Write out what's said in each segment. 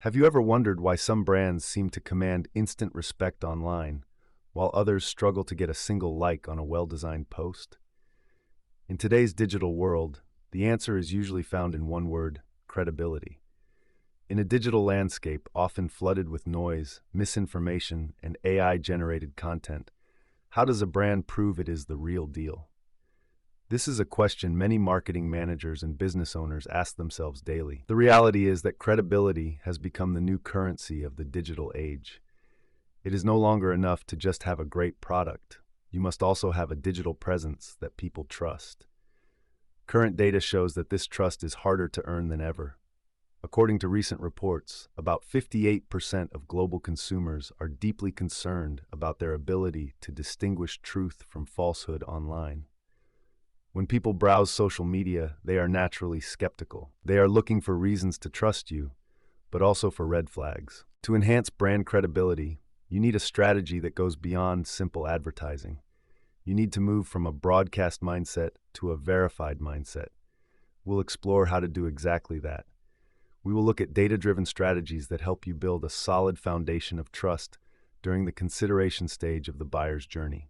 Have you ever wondered why some brands seem to command instant respect online, while others struggle to get a single like on a well-designed post? In today's digital world, the answer is usually found in one word: credibility. In a digital landscape often flooded with noise, misinformation, and AI-generated content, how does a brand prove it is the real deal? This is a question many marketing managers and business owners ask themselves daily. The reality is that credibility has become the new currency of the digital age. It is no longer enough to just have a great product. You must also have a digital presence that people trust. Current data shows that this trust is harder to earn than ever. According to recent reports, about 58% of global consumers are deeply concerned about their ability to distinguish truth from falsehood online. When people browse social media, they are naturally skeptical. They are looking for reasons to trust you, but also for red flags. To enhance brand credibility, you need a strategy that goes beyond simple advertising. You need to move from a broadcast mindset to a verified mindset. We'll explore how to do exactly that. We will look at data-driven strategies that help you build a solid foundation of trust during the consideration stage of the buyer's journey.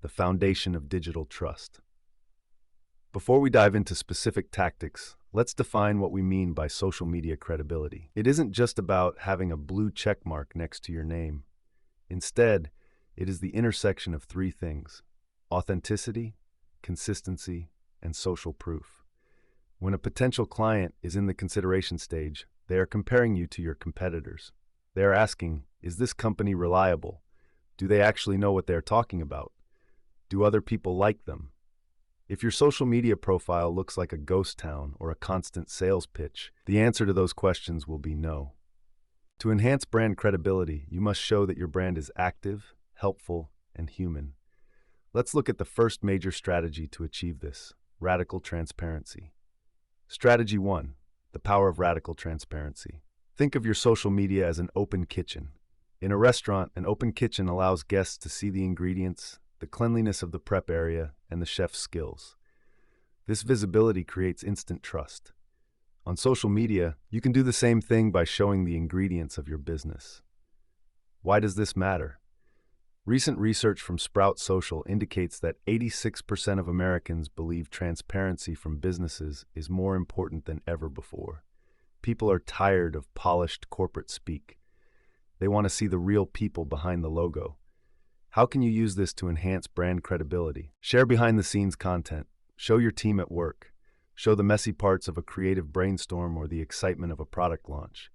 The foundation of digital trust. Before we dive into specific tactics, let's define what we mean by social media credibility. It isn't just about having a blue check mark next to your name. Instead, it is the intersection of three things: authenticity, consistency, and social proof. When a potential client is in the consideration stage, they are comparing you to your competitors. They are asking, is this company reliable? Do they actually know what they're talking about? Do other people like them? If your social media profile looks like a ghost town or a constant sales pitch, the answer to those questions will be no. To enhance brand credibility, you must show that your brand is active, helpful, and human. Let's look at the first major strategy to achieve this: radical transparency. Strategy 1: the power of radical transparency. Think of your social media as an open kitchen. In a restaurant, an open kitchen allows guests to see the ingredients, the cleanliness of the prep area, and the chef's skills. This visibility creates instant trust. On social media, you can do the same thing by showing the ingredients of your business. Why does this matter? Recent research from Sprout Social indicates that 86% of Americans believe transparency from businesses is more important than ever before. People are tired of polished corporate speak. They want to see the real people behind the logo. How can you use this to enhance brand credibility? Share behind-the-scenes content. Show your team at work. Show the messy parts of a creative brainstorm or the excitement of a product launch.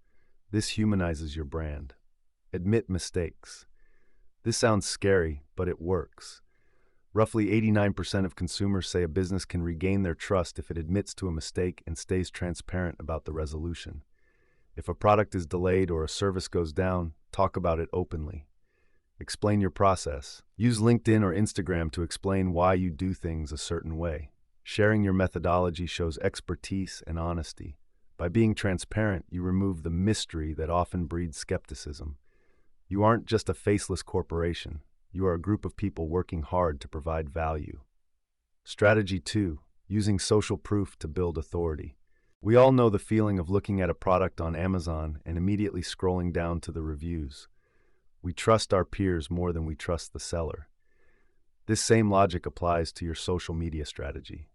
This humanizes your brand. Admit mistakes. This sounds scary, but it works. Roughly 89% of consumers say a business can regain their trust if it admits to a mistake and stays transparent about the resolution. If a product is delayed or a service goes down, talk about it openly. Explain your process. Use LinkedIn or Instagram to explain why you do things a certain way. Sharing your methodology shows expertise and honesty. By being transparent, you remove the mystery that often breeds skepticism. You aren't just a faceless corporation. You are a group of people working hard to provide value. Strategy 2: using social proof to build authority. We all know the feeling of looking at a product on Amazon and immediately scrolling down to the reviews. We trust our peers more than we trust the seller. This same logic applies to your social media strategy.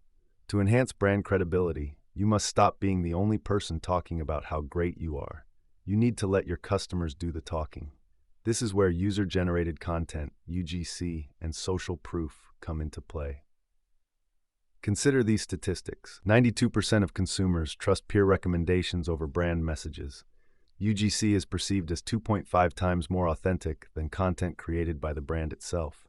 To enhance brand credibility, you must stop being the only person talking about how great you are. You need to let your customers do the talking. This is where user-generated content, UGC, and social proof come into play. Consider these statistics. 92% of consumers trust peer recommendations over brand messages. UGC is perceived as 2.5 times more authentic than content created by the brand itself.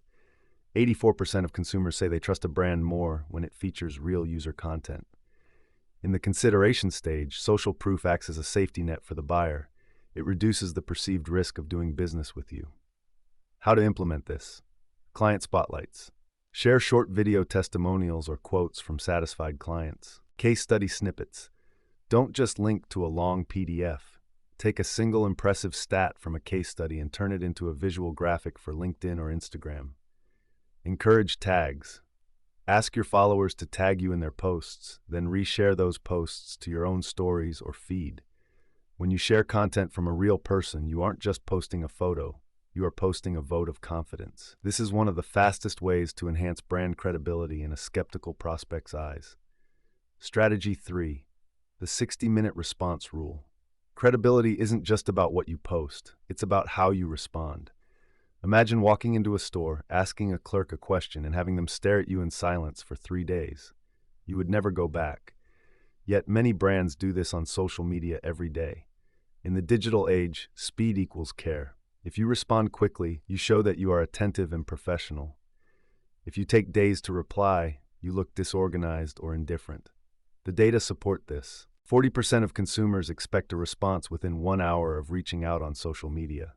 84% of consumers say they trust a brand more when it features real user content. In the consideration stage, social proof acts as a safety net for the buyer. It reduces the perceived risk of doing business with you. How to implement this? Client spotlights. Share short video testimonials or quotes from satisfied clients. Case study snippets. Don't just link to a long PDF. Take a single impressive stat from a case study and turn it into a visual graphic for LinkedIn or Instagram. Encourage tags. Ask your followers to tag you in their posts, then reshare those posts to your own stories or feed. When you share content from a real person, you aren't just posting a photo, you are posting a vote of confidence. This is one of the fastest ways to enhance brand credibility in a skeptical prospect's eyes. Strategy 3. The 60-minute response rule. Credibility isn't just about what you post, it's about how you respond. Imagine walking into a store, asking a clerk a question, and having them stare at you in silence for 3 days. You would never go back. Yet many brands do this on social media every day. In the digital age, speed equals care. If you respond quickly, you show that you are attentive and professional. If you take days to reply, you look disorganized or indifferent. The data support this. 40% of consumers expect a response within 1 hour of reaching out on social media.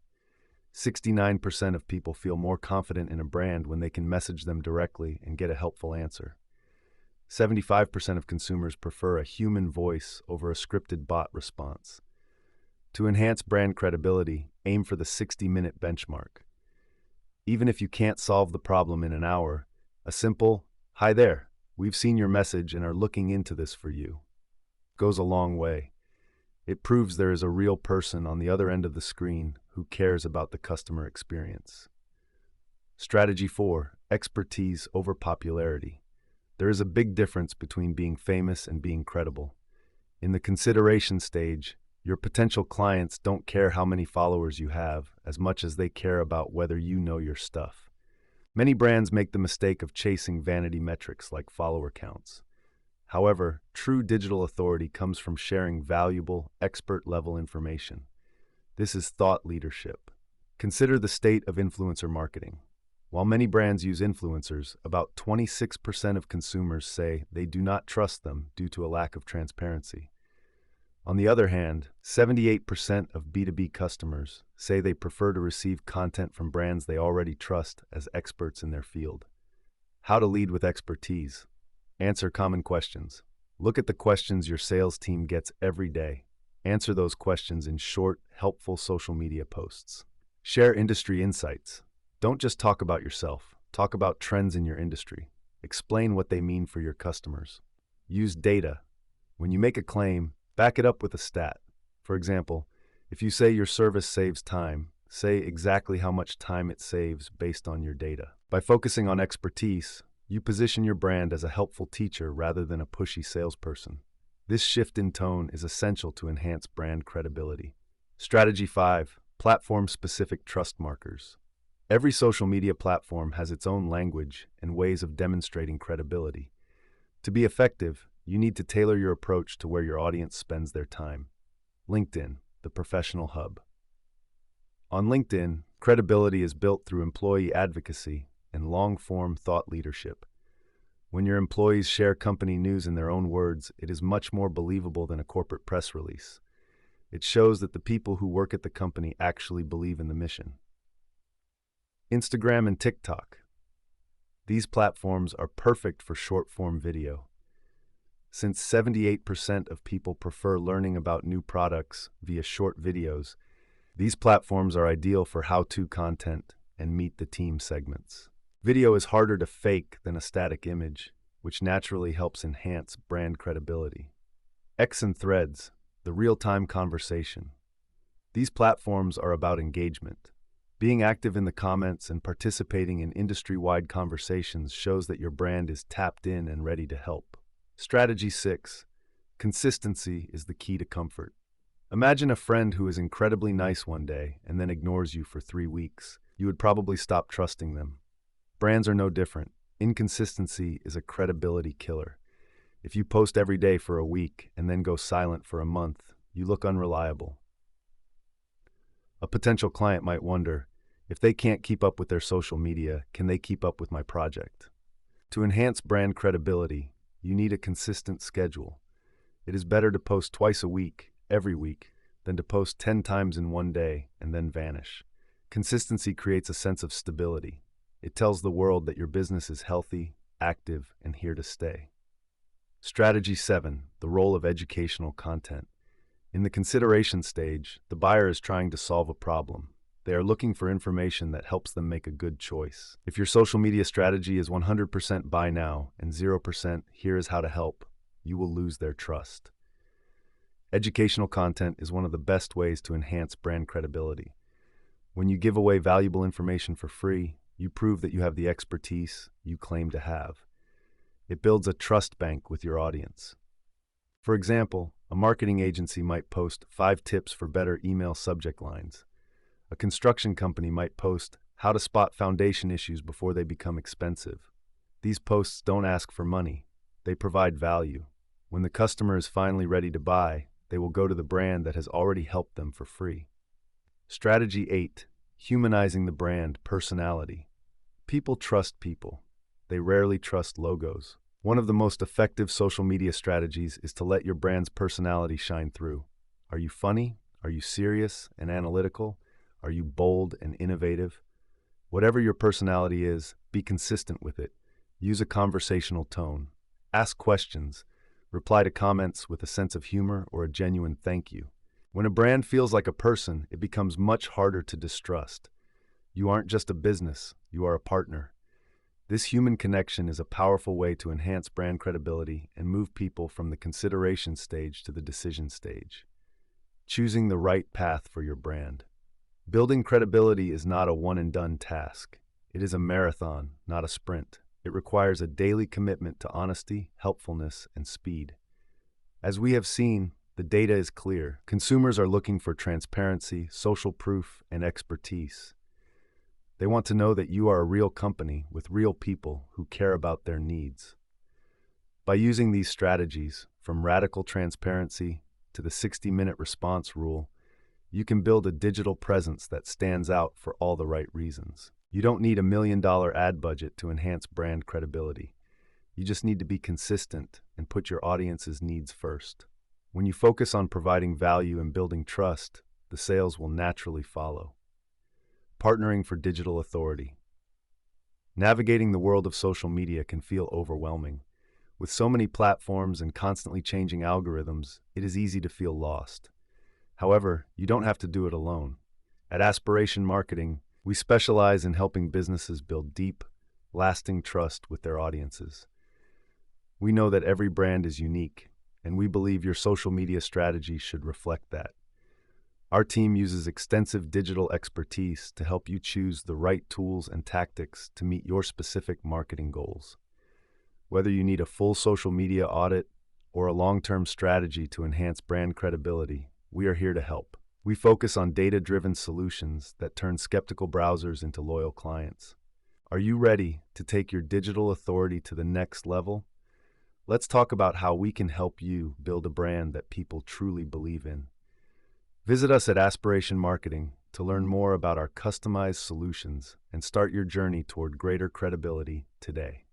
69% of people feel more confident in a brand when they can message them directly and get a helpful answer. 75% of consumers prefer a human voice over a scripted bot response. To enhance brand credibility, aim for the 60-minute benchmark. Even if you can't solve the problem in an hour, a simple, "Hi there, we've seen your message and are looking into this for you," goes a long way. It proves there is a real person on the other end of the screen who cares about the customer experience. Strategy 4. Expertise over popularity. There is a big difference between being famous and being credible. In the consideration stage, your potential clients don't care how many followers you have as much as they care about whether you know your stuff. Many brands make the mistake of chasing vanity metrics like follower counts. However, true digital authority comes from sharing valuable, expert-level information. This is thought leadership. Consider the state of influencer marketing. While many brands use influencers, about 26% of consumers say they do not trust them due to a lack of transparency. On the other hand, 78% of B2B customers say they prefer to receive content from brands they already trust as experts in their field. How to lead with expertise. Answer common questions. Look at the questions your sales team gets every day. Answer those questions in short, helpful social media posts. Share industry insights. Don't just talk about yourself. Talk about trends in your industry. Explain what they mean for your customers. Use data. When you make a claim, back it up with a stat. For example, if you say your service saves time, say exactly how much time it saves based on your data. By focusing on expertise, you position your brand as a helpful teacher rather than a pushy salesperson. This shift in tone is essential to enhance brand credibility. Strategy 5. Platform-specific trust markers. Every social media platform has its own language and ways of demonstrating credibility. To be effective, you need to tailor your approach to where your audience spends their time. LinkedIn, the professional hub. On LinkedIn, credibility is built through employee advocacy and long-form thought leadership. When your employees share company news in their own words, it is much more believable than a corporate press release. It shows that the people who work at the company actually believe in the mission. Instagram and TikTok. These platforms are perfect for short-form video. Since 78% of people prefer learning about new products via short videos, these platforms are ideal for how-to content and meet the team segments. Video is harder to fake than a static image, which naturally helps enhance brand credibility. X and Threads, the real-time conversation. These platforms are about engagement. Being active in the comments and participating in industry-wide conversations shows that your brand is tapped in and ready to help. Strategy 6. Consistency is the key to comfort. Imagine a friend who is incredibly nice one day and then ignores you for 3 weeks. You would probably stop trusting them. Brands are no different. Inconsistency is a credibility killer. If you post every day for a week and then go silent for a month, you look unreliable. A potential client might wonder, if they can't keep up with their social media, can they keep up with my project? To enhance brand credibility, you need a consistent schedule. It is better to post twice a week, every week, than to post 10 times in one day and then vanish. Consistency creates a sense of stability. It tells the world that your business is healthy, active, and here to stay. Strategy 7. The role of educational content. In the consideration stage, the buyer is trying to solve a problem. They are looking for information that helps them make a good choice. If your social media strategy is 100% buy now and 0% here is how to help, you will lose their trust. Educational content is one of the best ways to enhance brand credibility. When you give away valuable information for free, you prove that you have the expertise you claim to have. It builds a trust bank with your audience. For example, a marketing agency might post 5 tips for better email subject lines. A construction company might post how to spot foundation issues before they become expensive. These posts don't ask for money. They provide value. When the customer is finally ready to buy, they will go to the brand that has already helped them for free. Strategy 8. Humanizing the brand personality. People trust people. They rarely trust logos. One of the most effective social media strategies is to let your brand's personality shine through. Are you funny? Are you serious and analytical? Are you bold and innovative? Whatever your personality is, be consistent with it. Use a conversational tone. Ask questions. Reply to comments with a sense of humor or a genuine thank you. When a brand feels like a person, it becomes much harder to distrust. You aren't just a business, you are a partner. This human connection is a powerful way to enhance brand credibility and move people from the consideration stage to the decision stage. Choosing the right path for your brand. Building credibility is not a one-and-done task. It is a marathon, not a sprint. It requires a daily commitment to honesty, helpfulness, and speed. As we have seen, the data is clear. Consumers are looking for transparency, social proof, and expertise. They want to know that you are a real company with real people who care about their needs. By using these strategies, from radical transparency to the 60-minute response rule, you can build a digital presence that stands out for all the right reasons. You don't need $1 million ad budget to enhance brand credibility. You just need to be consistent and put your audience's needs first. When you focus on providing value and building trust, the sales will naturally follow. Partnering for digital authority. Navigating the world of social media can feel overwhelming. With so many platforms and constantly changing algorithms, it is easy to feel lost. However, you don't have to do it alone. At Aspiration Marketing, we specialize in helping businesses build deep, lasting trust with their audiences. We know that every brand is unique, and we believe your social media strategy should reflect that. Our team uses extensive digital expertise to help you choose the right tools and tactics to meet your specific marketing goals. Whether you need a full social media audit or a long-term strategy to enhance brand credibility, we are here to help. We focus on data-driven solutions that turn skeptical browsers into loyal clients. Are you ready to take your digital authority to the next level? Let's talk about how we can help you build a brand that people truly believe in. Visit us at Aspiration Marketing to learn more about our customized solutions and start your journey toward greater credibility today.